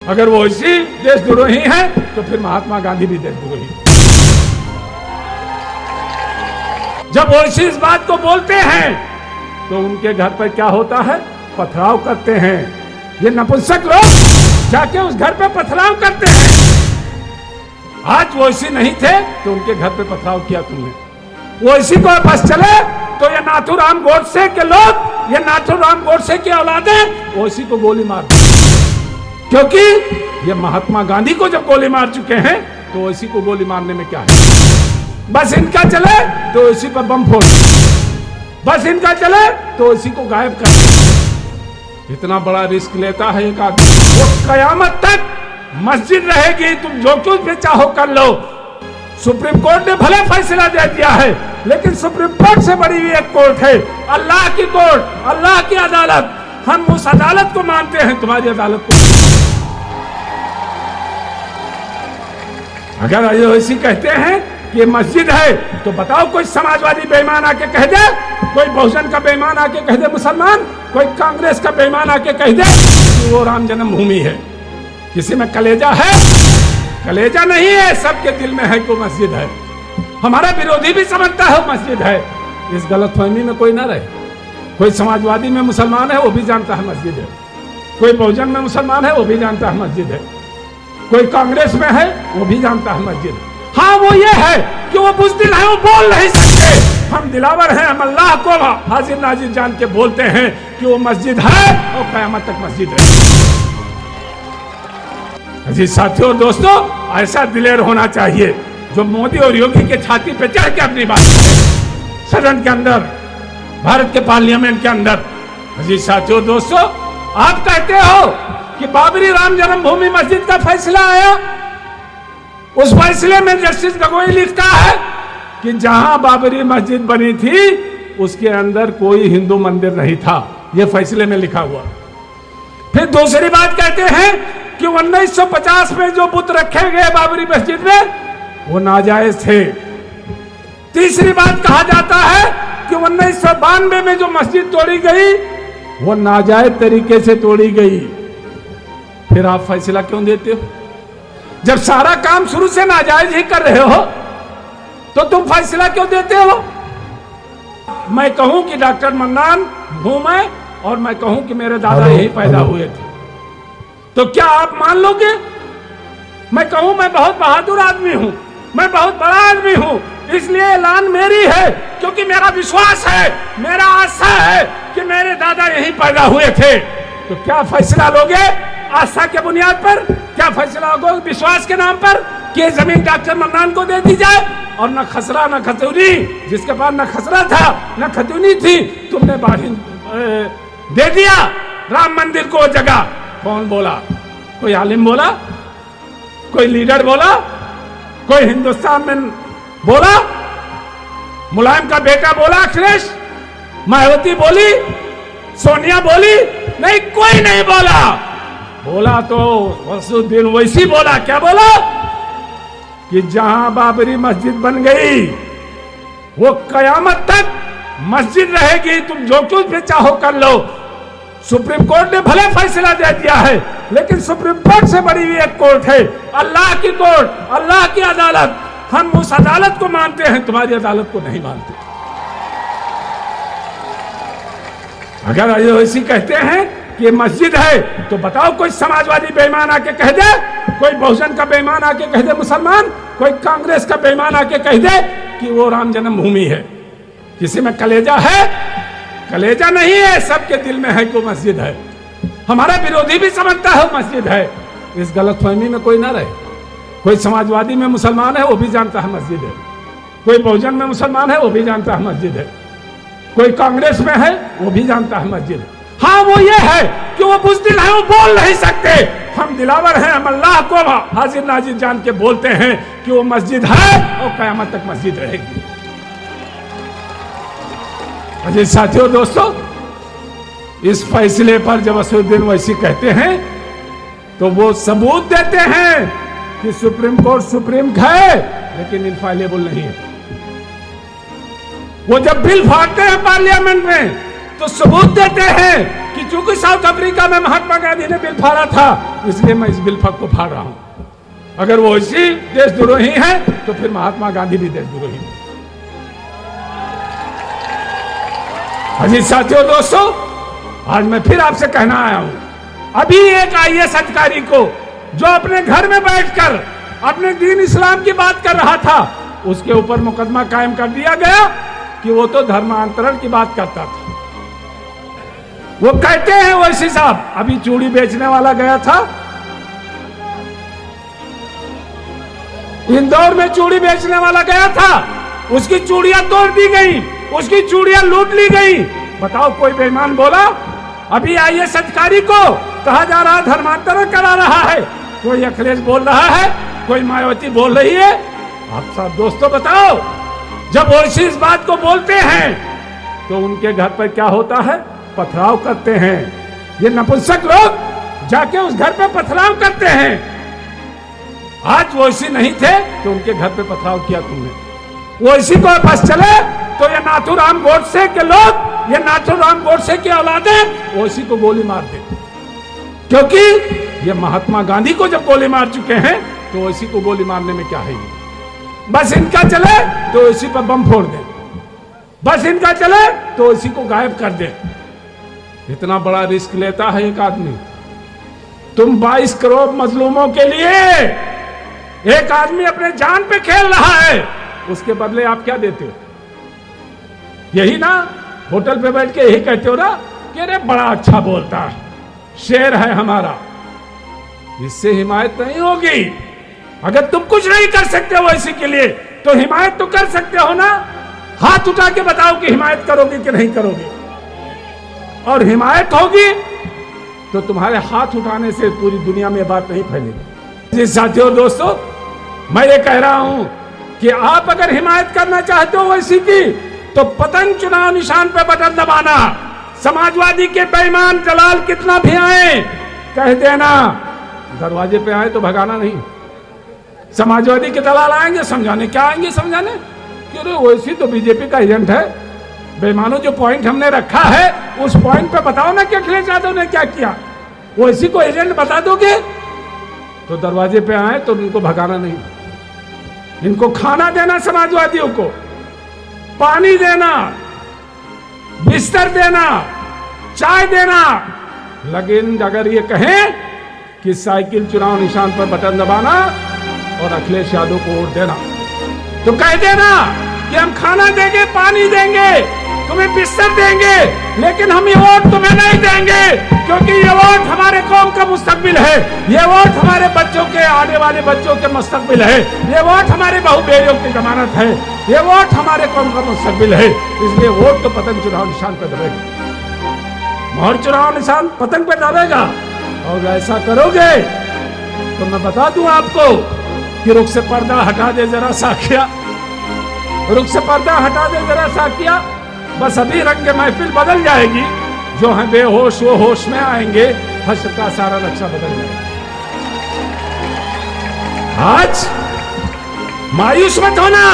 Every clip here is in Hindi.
अगर वो इसी देशद्रोही है तो फिर महात्मा गांधी भी देशद्रोही। जब वो इस बात को बोलते हैं तो उनके घर पर क्या होता है, पथराव करते हैं। ये नपुंसक लोग जाके उस घर पे पथराव करते हैं। आज वो इसी नहीं थे तो उनके घर पे पथराव किया तुमने। वो इसी को बस चले तो ये नाथूराम गोडसे के लोग, ये नाथूराम गोडसे की औलादें वो इसी को गोली मार, क्योंकि ये महात्मा गांधी को जब गोली मार चुके हैं तो इसी को गोली मारने में क्या है। बस इनका चले तो इसी पर बम फोड़, बस इनका चले तो इसी को गायब कर। इतना बड़ा रिस्क लेता है एक आदमी। वो कयामत तक मस्जिद रहेगी, तुम जो कुछ भी चाहो कर लो। सुप्रीम कोर्ट ने भले फैसला दे दिया है, लेकिन सुप्रीम कोर्ट से बड़ी भी एक कोर्ट है, अल्लाह की कोर्ट, अल्लाह की अदालत। हम उस अदालत को मानते हैं, तुम्हारी अदालत को। अगर ऐसी कहते हैं कि मस्जिद है तो बताओ, कोई समाजवादी बेईमान आके कह दे, कोई बहुजन का बेईमान आके कह दे मुसलमान, कोई कांग्रेस का बेईमान आके कह दे कि वो राम जन्मभूमि है। किसी में कलेजा है? कलेजा नहीं है, सबके दिल में है कि मस्जिद है। हमारा विरोधी भी समझता है मस्जिद है। इस गलतफहमी में कोई ना रहे। कोई समाजवादी में मुसलमान है वो भी जानता है मस्जिद है, कोई बहुजन में मुसलमान है वो भी जानता है मस्जिद है, कोई कांग्रेस में है वो भी जानता है मस्जिद है। हाँ, वो ये है कि वो बुज़दिल है, वो बोल नहीं सकते। हम दिलावर हैं, हम अल्लाह को हाजिर नाजिर जान के बोलते हैं कि वो मस्जिद है और क़यामत तक मस्जिद है। जी साथियों, दोस्तों, ऐसा दिलेर होना चाहिए जो मोदी और योगी के छाती पे चढ़ के अपनी बात कहे, सदन के अंदर, भारत के पार्लियामेंट के अंदर। जी साथियों, दोस्तों, आप कहते हो कि बाबरी राम जन्मभूमि मस्जिद का फैसला आया, उस फैसले में जस्टिस गगोई लिखता है कि जहां बाबरी मस्जिद बनी थी उसके अंदर कोई हिंदू मंदिर नहीं था। यह फैसले में लिखा हुआ। फिर दूसरी बात कहते हैं कि 1950 में जो बुत रखे गए बाबरी मस्जिद में वो नाजायज थे। तीसरी बात कहा जाता है कि 1992 में जो मस्जिद तोड़ी गई वो नाजायज तरीके से तोड़ी गई। फिर आप फैसला क्यों देते हो? जब सारा काम शुरू से नाजायज ही कर रहे हो तो तुम फैसला क्यों देते हो? मैं कहूं कि डॉक्टर मन्नान हूं मैं, और मैं कहूं कि मेरे दादा यही पैदा हुए थे, तो क्या आप मान लोगे? मैं कहूं मैं बहुत बहादुर आदमी हूं, मैं बहुत बड़ा आदमी हूं, इसलिए ऐलान मेरी है, क्योंकि मेरा विश्वास है, मेरा आशा है कि मेरे दादा यही पैदा हुए थे। तो क्या फैसला लोगे? आस्था के बुनियाद पर क्या फैसला होगा? विश्वास के नाम पर कि जमीन डॉक्टर मन्नान को दे दी जाए, और न खसरा न खतौनी, जिसके पास न खसरा था न खतौनी थी, तुमने दे दिया राम मंदिर को जगह। कौन बोला? कोई आलिम बोला? कोई लीडर बोला? कोई हिंदुस्तान में बोला? मुलायम का बेटा बोला? अखिलेश? मायावती बोली? सोनिया बोली? नहीं, कोई नहीं बोला। बोला तो वसुद्दीन ओवैसी बोला। क्या बोला? कि जहां बाबरी मस्जिद बन गई वो कयामत तक मस्जिद रहेगी, तुम जो कुछ भी चाहो कर लो। सुप्रीम कोर्ट ने भले फैसला दे दिया है, लेकिन सुप्रीम कोर्ट से बड़ी भी एक कोर्ट है, अल्लाह की कोर्ट, अल्लाह की अदालत। हम उस अदालत को मानते हैं, तुम्हारी अदालत को नहीं मानते। अगर ऐसी कहते हैं कि मस्जिद है तो बताओ, कोई समाजवादी बेईमान आके कह दे, कोई बहुजन का बेईमान आके कह दे मुसलमान, कोई कांग्रेस का बेईमान आके कह दे कि वो राम जन्मभूमि है। किसी में कलेजा है? कलेजा नहीं है, सबके दिल में है कि मस्जिद है। हमारा विरोधी भी समझता है मस्जिद है। इस गलतफहमी में कोई ना रहे। कोई समाजवादी में मुसलमान है वो भी जानता है मस्जिद है, कोई बहुजन में मुसलमान है वो भी जानता है मस्जिद है, कोई कांग्रेस में है वो भी जानता है मस्जिद है। हाँ, वो ये है कि वो बुज़दिल है, वो बोल नहीं सकते। हम दिलावर हैं, हम अल्लाह को हाजिर नाजिर जान के बोलते हैं कि वो मस्जिद है और क़यामत तक मस्जिद रहेगी। अजी साथियों, दोस्तों, इस फैसले पर जब वसुद्दीन ओवैसी कहते हैं तो वो सबूत देते हैं कि सुप्रीम कोर्ट सुप्रीम है, लेकिन इनफाइलेबल नहीं है। वो जब बिल फाड़ते हैं पार्लियामेंट में तो सबूत देते हैं कि चूंकि साउथ अफ्रीका में महात्मा गांधी ने बिल फाड़ा था, इसलिए मैं इस बिल को फाड़ रहा हूं। अगर वो इसी देशद्रोही है तो फिर महात्मा गांधी भी देशद्रोही है। अजीज साथियों, दोस्तों, आज मैं फिर आपसे कहना आया हूं, अभी एक आईएएस अधिकारी को जो अपने घर में बैठकर अपने दीन इस्लाम की बात कर रहा था, उसके ऊपर मुकदमा कायम कर दिया गया कि वो तो धर्मांतरण की बात करता था। वो कहते हैं ओवैसी साहब, अभी चूड़ी बेचने वाला गया था इंदौर में, चूड़ी बेचने वाला गया था, उसकी चूड़ियां तोड़ दी गई, उसकी चूड़ियां लूट ली गई। बताओ, कोई बेईमान बोला? अभी आईएएस अधिकारी को कहा जा रहा धर्मांतरण करा रहा है, कोई अखिलेश बोल रहा है, कोई मायावती बोल रही है। आप सब दोस्तों बताओ, जब ओवैसी इस बात को बोलते हैं तो उनके घर पर क्या होता है? पथराव करते हैं। ये नपुंसक लोग जाके उस घर पे पथराव करते हैं। आज ओवैसी नहीं थे तो उनके घर पे पथराव किया तुमने। ओवैसी को बस चले तो ये नाथूराम गोडसे के लोग, ये नाथूराम गोडसे की औलादें ओवैसी को गोली मार दे, क्योंकि ये महात्मा गांधी को जब गोली मार चुके हैं तो ओवैसी को गोली मारने में क्या है? बस इनका चले तो ओवैसी पर बम फोड़ दे, बस इनका चले तो ओवैसी को गायब कर दे। इतना बड़ा रिस्क लेता है एक आदमी। तुम 22 करोड़ मजलूमों के लिए एक आदमी अपने जान पे खेल रहा है, उसके बदले आप क्या देते हो? यही ना होटल पे बैठ के यही कहते हो ना कि अरे बड़ा अच्छा बोलता है, शेर है हमारा। इससे हिमायत नहीं होगी। अगर तुम कुछ नहीं कर सकते हो इसी के लिए, तो हिमायत तो कर सकते हो ना। हाथ उठा के बताओ कि हिमायत करोगे कि नहीं करोगे। और हिमायत होगी तो तुम्हारे हाथ उठाने से पूरी दुनिया में बात नहीं फैलेगी। जी साथियों, दोस्तों, मैं ये कह रहा हूं कि आप अगर हिमायत करना चाहते हो ओवैसी की, तो पतंग चुनाव निशान पे बटन दबाना। समाजवादी के बेईमान दलाल कितना भी आए, कह देना, दरवाजे पे आए तो भगाना नहीं। समाजवादी के दलाल आएंगे समझाने, क्या आएंगे समझाने? क्यों? ओवैसी तो बीजेपी का एजेंट है। बेईमानों, जो पॉइंट हमने रखा है उस पॉइंट पे बताओ ना कि अखिलेश यादव ने क्या किया। ओवैसी को एजेंट बता दोगे तो दरवाजे पे आए तो उनको भगाना नहीं। इनको खाना देना, समाजवादियों को पानी देना, बिस्तर देना, चाय देना। लेकिन अगर ये कहें कि साइकिल चुनाव निशान पर बटन दबाना और अखिलेश यादव को वोट देना, तो कह देना कि हम खाना देंगे, पानी देंगे, तुम्हें बिस्तर देंगे, लेकिन हम ये वोट तुम्हें नहीं देंगे, क्योंकि ये वोट हमारे कौम का मुस्तकबिल है, ये वोट हमारे बच्चों के, आने वाले बच्चों के मुस्तकबिल है, ये वोट हमारे बहु बेटियों की जमानत है, ये वोट हमारे कौम का मुस्तकबिल है। इसलिए वोट तो पतंग चुनाव निशान पर दबेगा, मोहर चुनाव निशान पतंग पे दबेगा। और ऐसा करोगे तो मैं बता दूं आपको कि रुख से पर्दा हटा दे जरा साकिया, रुख से पर्दा हटा दे जरा साकिया। बस अभी रंग महफिल बदल जाएगी, जो हैं बेहोश वो होश में आएंगे, हश्र का सारा नक्शा बदल जाएगा। आज मायूस मत होना।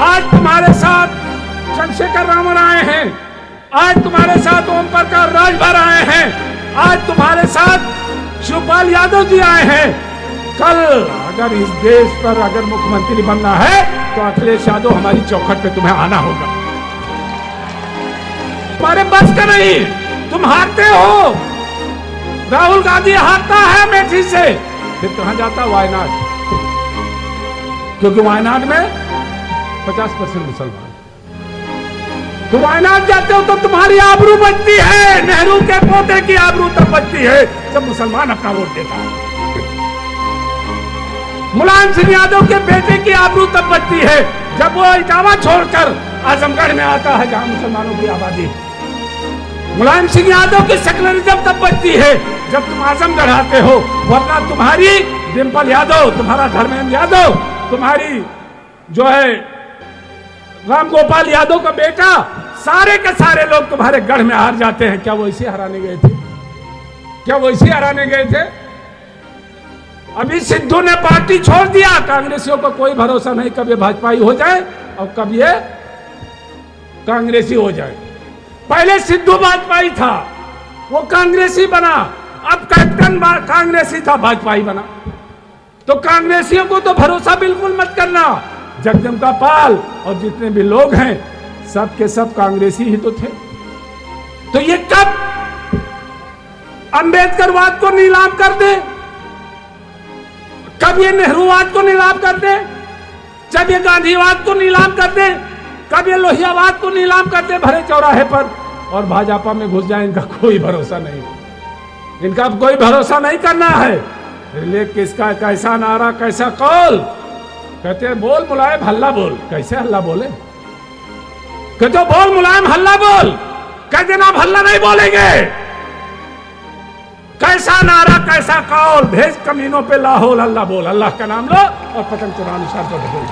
आज तुम्हारे साथ चंद्रशेखर रावण आए हैं, आज तुम्हारे साथ ओम प्रकाश राजभर आए हैं, आज तुम्हारे साथ शिवपाल यादव जी आए हैं। कल अगर इस देश पर अगर मुख्यमंत्री बनना है तो अखिलेश यादव हमारी चौखट पे तुम्हें आना होगा। तुम्हारे बस का नहीं, तुम हारते हो। राहुल गांधी हारता है अमेठी से, फिर कहां जाता? वायनाड, क्योंकि वायनाड में 50% मुसलमान। तो वायनाड जाते हो तो तुम्हारी आबरू बचती है, नेहरू के पोते की आबरू तब बचती है जब मुसलमान अपना वोट देता है। मुलायम सिंह यादव के बेटे की आबरू तब बचती है जब वो इटावा छोड़कर आजमगढ़ में आता है जहां मुसलमानों की आबादी है। मुलायम सिंह यादव की सेकुलरिज्म तब बचती है जब तुम आजमगढ़ आते हो, वरना तुम्हारी डिंपल यादव, तुम्हारा धर्मेंद्र यादव, तुम्हारी जो है राम गोपाल यादव का बेटा, सारे के सारे लोग तुम्हारे गढ़ में हार जाते हैं। क्या वो इसे हराने गए थे? क्या वो इसे हराने गए थे? अभी सिद्धू ने पार्टी छोड़ दिया। कांग्रेसियों को कोई भरोसा नहीं कब ये भाजपाई हो जाए और कब ये कांग्रेसी हो जाए। पहले सिद्धू भाजपाई था, वो कांग्रेसी बना। अब कैप्टन कांग्रेसी था, भाजपाई बना। तो कांग्रेसियों को तो भरोसा बिल्कुल मत करना। जगदम्बिका पाल और जितने भी लोग हैं सब के सब कांग्रेसी ही तो थे। तो ये कब अंबेडकरवाद को नीलाम कर दे, कब ये नेहरूवाद को नीलाम कर दे, जब ये गांधीवाद को नीलाम कर दे, कब ये लोहियावाद को नीलाम कर दे भरे चौराहे पर, और भाजपा में घुस जाए, इनका कोई भरोसा नहीं। इनका अब कोई भरोसा नहीं करना है। रिले किसका कैसा नारा कैसा कौल, कहते हैं बोल मुलायम हल्ला बोल। कैसे हल्ला बोले? कहते हो बोल मुलायम हल्ला बोल, कहते ना अब हल्ला नहीं बोलेंगे। कैसा नारा कैसा कौल, भेज कमीनों पे लाहौल हल्ला बोल। अल्लाह का नाम लो और पतंग चुराने साथ बोल।